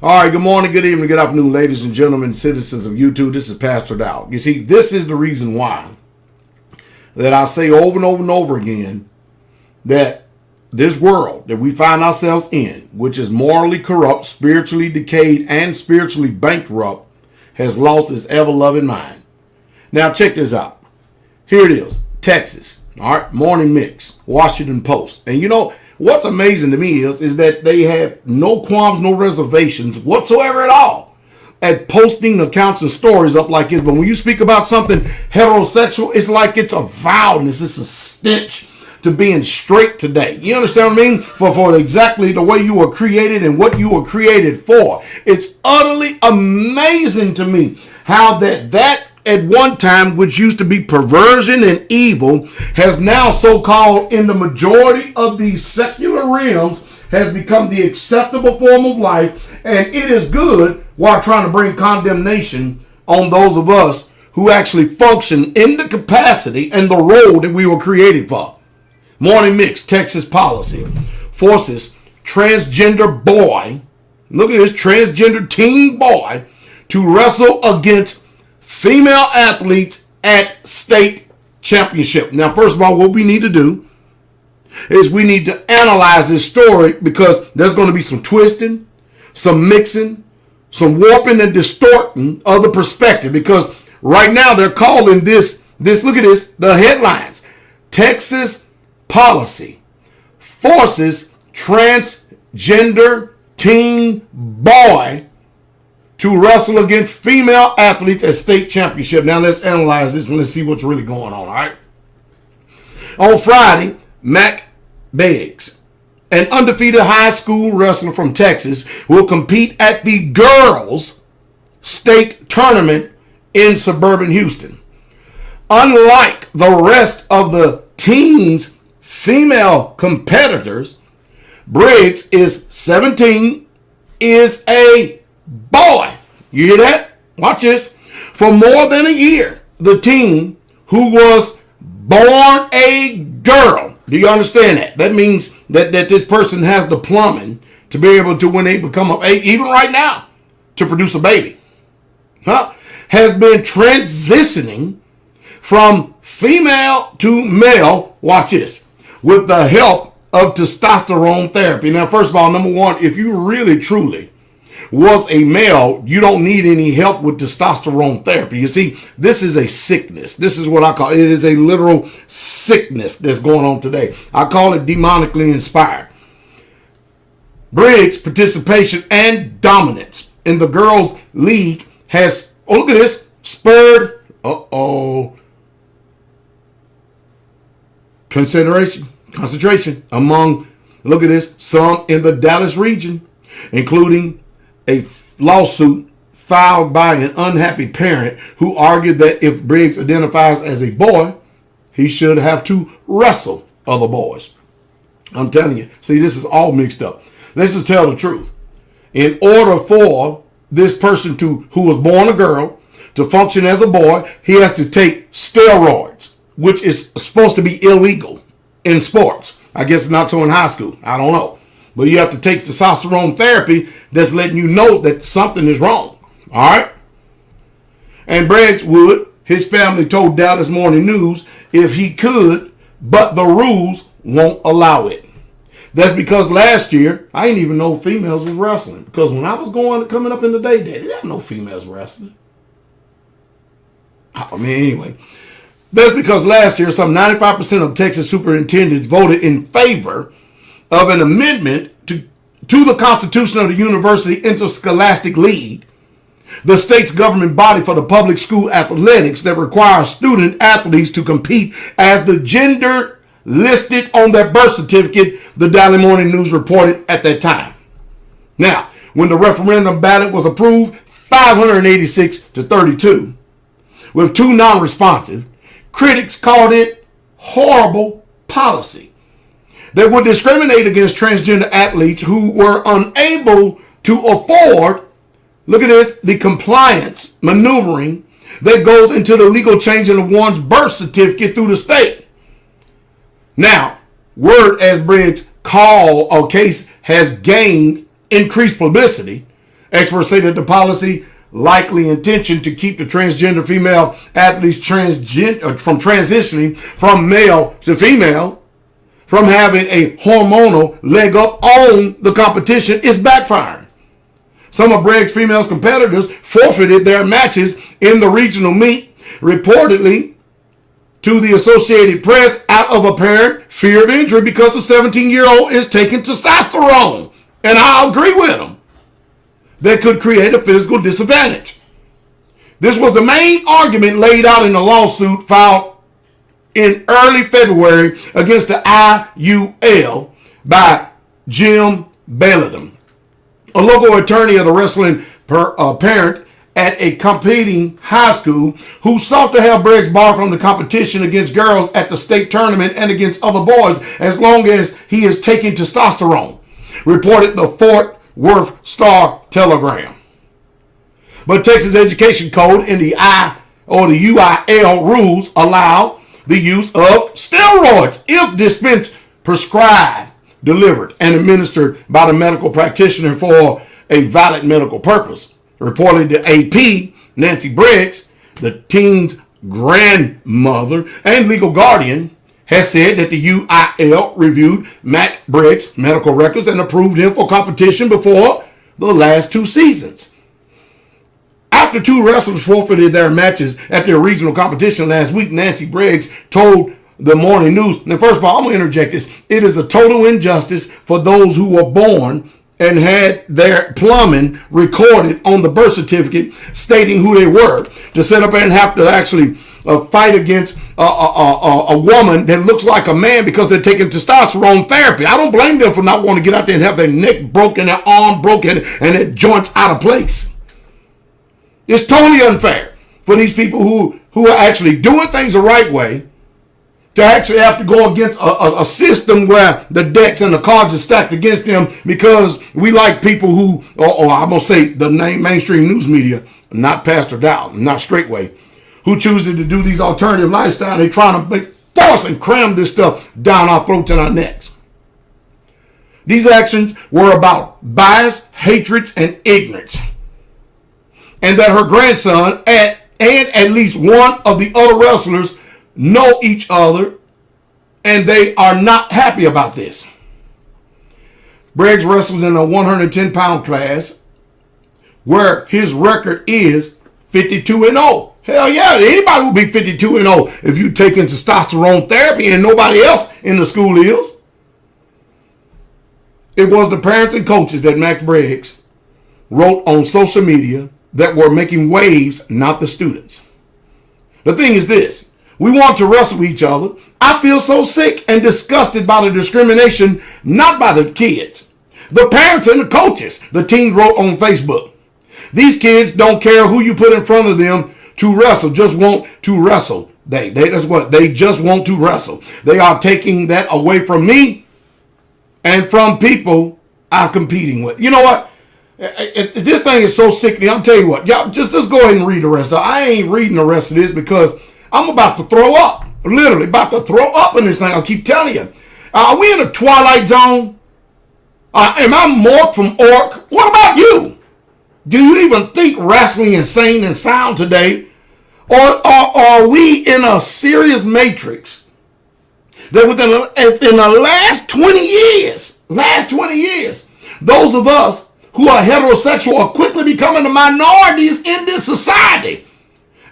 All right, good morning, good evening, good afternoon, ladies and gentlemen, citizens of YouTube. This is Pastor Dow. You see, this is the reason why that I say over and over and over again that this world that we find ourselves in, which is morally corrupt, spiritually decayed, and spiritually bankrupt, has lost its ever-loving mind. Now, check this out. Here it is, Texas. All right, Morning Mix, Washington Post. And you know, what's amazing to me is that they have no qualms, no reservations whatsoever at all at posting accounts and stories up like this. But when you speak about something heterosexual, it's like it's a vileness, it's a stench to being straight today. You understand what I mean? For exactly the way you were created and what you were created for. It's utterly amazing to me how that at one time, which used to be perversion and evil, has now so-called in the majority of these secular realms has become the acceptable form of life, and it is good while trying to bring condemnation on those of us who actually function in the capacity and the role that we were created for. Morning Mix, Texas policy forces transgender boy, look at this, transgender teen boy, to wrestle against female athletes at state championship. Now, first of all, what we need to do is we need to analyze this story because there's going to be some twisting, some mixing, some warping and distorting of the perspective, because right now they're calling this, look at this, the headlines. Texas policy forces transgender teen boy to wrestle against female athletes at state championship. Now let's analyze this and let's see what's really going on, all right? On Friday, Mac Beggs, an undefeated high school wrestler from Texas, will compete at the girls' state tournament in suburban Houston. Unlike the rest of the teens' female competitors, Briggs is 17, is a boy. You hear that? Watch this. For more than a year, the teen who was born a girl. Do you understand that? That means that this person has the plumbing to be able to, when they become of age, even right now, to produce a baby. Has been transitioning from female to male. Watch this. With the help of testosterone therapy. Now, first of all, number one, if you really, truly was a male, you don't need any help with testosterone therapy. You see, this is a sickness. This is what I call it. It is a literal sickness that's going on today. I call it demonically inspired. Briggs' participation and dominance in the girls' league has, oh, look at this, spurred, concentration among, look at this, some in the Dallas region, including a lawsuit filed by an unhappy parent who argued that if Briggs identifies as a boy, he should have to wrestle other boys. I'm telling you, see, this is all mixed up. Let's just tell the truth. In order for this person who was born a girl to function as a boy, he has to take steroids, which is supposed to be illegal in sports. I guess not so in high school. I don't know. But you have to take testosterone therapy that's letting you know that something is wrong. All right? And Briggs would, his family told Dallas Morning News, if he could, but the rules won't allow it. That's because last year, I didn't even know females was wrestling. Because when I was coming up in the day, they didn't have no females wrestling. I mean, anyway. That's because last year, some 95% of Texas superintendents voted in favor of an amendment to the Constitution of the University Interscholastic League, the state's government body for the public school athletics that requires student athletes to compete as the gender listed on their birth certificate, the Daily Morning News reported at that time. Now, when the referendum ballot was approved, 586 to 32, with 2 non-responsive, critics called it horrible policy that would discriminate against transgender athletes who were unable to afford, look at this, the compliance maneuvering that goes into the legal changing of one's birth certificate through the state. Now, word as Briggs' call or case has gained increased publicity, Experts say that the policy likely intention to keep the transgender female athletes from transitioning from male to female, from having a hormonal leg up on the competition, is backfiring. Some of Bregg's female competitors forfeited their matches in the regional meet, reportedly to the Associated Press, out of apparent fear of injury because the 17-year-old is taking testosterone. And I agree with him. That could create a physical disadvantage. This was the main argument laid out in the lawsuit filed in early February against the IUL by Jim Belladam, a local attorney of the wrestling parent at a competing high school, who sought to have Briggs barred from the competition against girls at the state tournament and against other boys as long as he is taking testosterone, reported the Fort Worth Star Telegram. But Texas Education Code in the UIL rules allow the use of steroids if dispensed, prescribed, delivered, and administered by the medical practitioner for a valid medical purpose. Reported to AP, Nancy Briggs, the teen's grandmother and legal guardian, has said that the UIL reviewed Mac Briggs' medical records and approved him for competition before the last 2 seasons. After 2 wrestlers forfeited their matches at their regional competition last week, Nancy Briggs told the Morning News, now first of all, I'm going to interject this. It is a total injustice for those who were born and had their plumbing recorded on the birth certificate stating who they were, to sit up and have to actually fight against a woman that looks like a man because they're taking testosterone therapy. I don't blame them for not wanting to get out there and have their neck broken, their arm broken, and their joints out of place. It's totally unfair for these people who are actually doing things the right way to actually have to go against a system where the decks and the cards are stacked against them because we like people who, or I'm going to say the mainstream news media, not Pastor Dow, not Straightway, who chooses to do these alternative lifestyles. They're trying to force and cram this stuff down our throats and our necks. These actions were about bias, hatreds, and ignorance. And that her grandson and at least one of the other wrestlers know each other, and they are not happy about this. Briggs wrestles in a 110-pound class where his record is 52-0. Hell yeah, anybody will be 52-0 if you taking testosterone therapy and nobody else in the school is. It was the parents and coaches that Max Briggs wrote on social media that were making waves, not the students. The thing is this. We want to wrestle each other. I feel so sick and disgusted by the discrimination, not by the kids, the parents and the coaches, the team wrote on Facebook. These kids don't care who you put in front of them to wrestle, just want to wrestle. That's what they just want to wrestle. They are taking that away from me and from people I'm competing with. You know what? This thing is so sickening. I'll tell you what. Y'all just go ahead and read the rest of it. I ain't reading the rest of this because I'm about to throw up. Literally about to throw up in this thing. I'll keep telling you. Are we in a twilight zone? Am I Mork from Orc? What about you? Do you even think wrestling is sane and sound today? Or are we in a serious matrix that within the last 20 years, those of us who are heterosexual are quickly becoming the minorities in this society?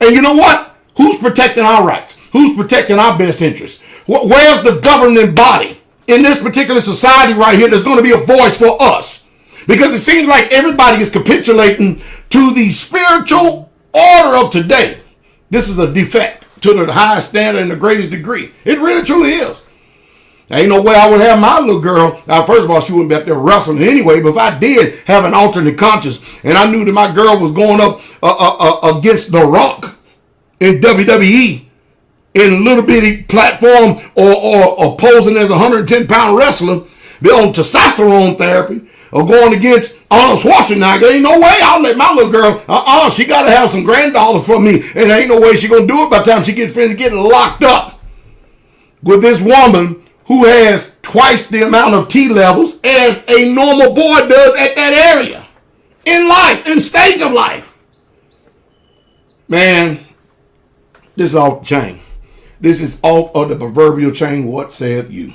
And you know what? Who's protecting our rights? Who's protecting our best interests? Where's the governing body in this particular society right here that's going to be a voice for us? Because it seems like everybody is capitulating to the spiritual order of today. This is a defect to the highest standard and the greatest degree. It really truly is. There ain't no way I would have my little girl. Now, first of all, she wouldn't be up there wrestling anyway, but if I did have an alternate conscience and I knew that my girl was going up against The Rock in WWE in a little bitty platform or posing as a 110-pound wrestler, be on testosterone therapy, or going against Arnold Schwarzenegger, ain't no way I'll let my little girl, she got to have some granddaughters for me, and ain't no way she going to do it by the time she gets finished getting locked up with this woman who has twice the amount of T levels as a normal boy does at that area. in life, in stage of life. Man, this is off the chain. This is off of the proverbial chain. What saith you?